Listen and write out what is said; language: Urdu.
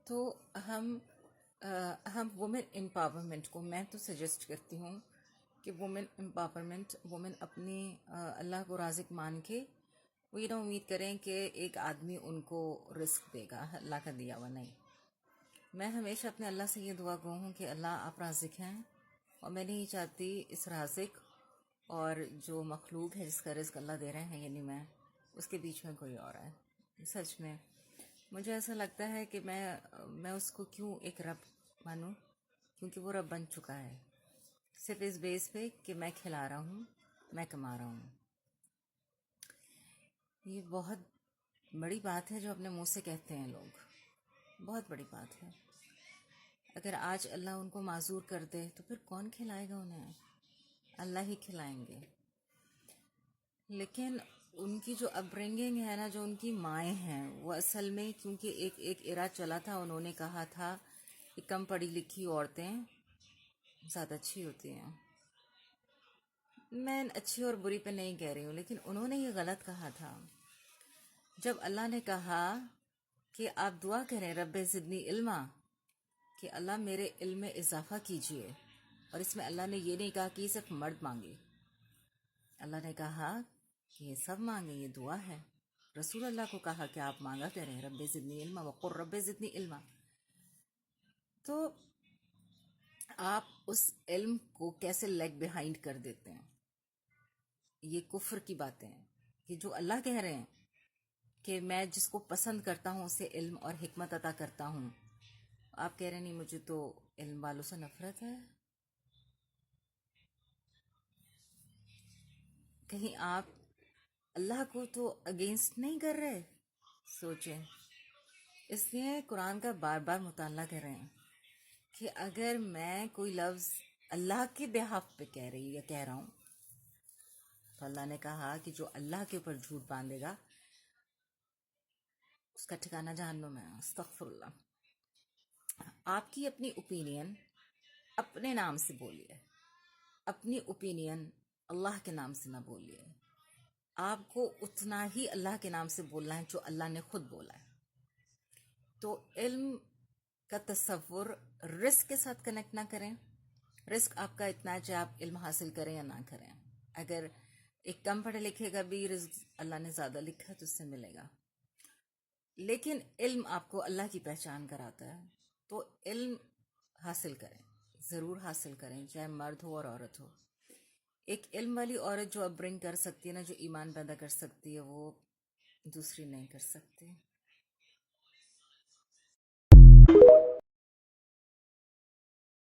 تو ہم وومن امپاورمنٹ کو میں تو سجیسٹ کرتی ہوں کہ وومن امپاورمنٹ، وومن اپنی اللہ کو رازق مان کے وہ یہ نہ امید کریں کہ ایک آدمی ان کو رزق دے گا، اللہ کا دیا ہوا نہیں۔ میں ہمیشہ اپنے اللہ سے یہ دعا گو ہوں کہ اللہ آپ رازق ہیں، اور میں نہیں چاہتی اس رازق اور جو مخلوق ہے جس کا رزق اللہ دے رہے ہیں یعنی میں، اس کے بیچ میں کوئی اور ہے۔ سچ میں مجھے ایسا لگتا ہے کہ میں اس کو کیوں ایک رب مانوں، کیونکہ وہ رب بن چکا ہے صرف اس بیس پہ کہ میں کھلا رہا ہوں، میں کما رہا ہوں۔ یہ بہت بڑی بات ہے جو اپنے منہ سے کہتے ہیں لوگ، بہت بڑی بات ہے۔ اگر آج اللہ ان کو معذور کر دے تو پھر کون کھلائے گا انہیں؟ اللہ ہی کھلائیں گے۔ لیکن ان کی جو اپ برنگنگ ہے نا، جو ان کی مائیں ہیں، وہ اصل میں کیونکہ ایک ایرا چلا تھا، انہوں نے کہا تھا کہ کم پڑھی لکھی عورتیں زیادہ اچھی ہوتی ہیں۔ میں اچھی اور بری پہ نہیں کہہ رہی ہوں، لیکن انہوں نے یہ غلط کہا تھا۔ جب اللہ نے کہا کہ آپ دعا کریں رب زدنی علما، کہ اللہ میرے علم میں اضافہ کیجئے، اور اس میں اللہ نے یہ نہیں کہا کہ یہ صرف مرد مانگے، اللہ نے کہا کہ یہ سب مانگے، یہ دعا ہے۔ رسول اللہ کو کہا کہ آپ مانگا کریں رب زدنی علما وقل رب زدنی علما۔ تو آپ اس علم کو کیسے لیگ بیہائنڈ کر دیتے ہیں؟ یہ کفر کی باتیں ہیں کہ جو اللہ کہہ رہے ہیں کہ میں جس کو پسند کرتا ہوں اسے علم اور حکمت عطا کرتا ہوں، آپ کہہ رہے نہیں مجھے تو علم والوں سے نفرت ہے۔ کہیں آپ اللہ کو تو اگینسٹ نہیں کر رہے؟ سوچیں۔ اس لیے قرآن کا بار بار مطالعہ کر رہے ہیں کہ اگر میں کوئی لفظ اللہ کے بہاف پہ کہہ رہی یا کہہ رہا ہوں تو اللہ نے کہا کہ جو اللہ کے اوپر جھوٹ باندھے گا اس کا ٹھکانہ جہنم ہے۔ استغفر اللہ۔ آپ کی اپنی اوپینین اپنے نام سے بولیے، اپنی اوپینین اللہ کے نام سے نہ بولیے۔ آپ کو اتنا ہی اللہ کے نام سے بولنا ہے جو اللہ نے خود بولا ہے۔ تو علم کا تصور رزق کے ساتھ کنیکٹ نہ کریں۔ رزق آپ کا اتنا ہے چاہے آپ علم حاصل کریں یا نہ کریں۔ اگر ایک کم پڑھے لکھے کا بھی رزق اللہ نے زیادہ لکھا ہے تو اس سے ملے گا، لیکن علم آپ کو اللہ کی پہچان کراتا ہے۔ تو علم حاصل کریں، ضرور حاصل کریں، چاہے مرد ہو اور عورت ہو۔ ایک علم والی عورت جو اپ برنگ کر سکتی ہے نا، جو ایمان پیدا کر سکتی ہے، وہ دوسری نہیں کر سکتی۔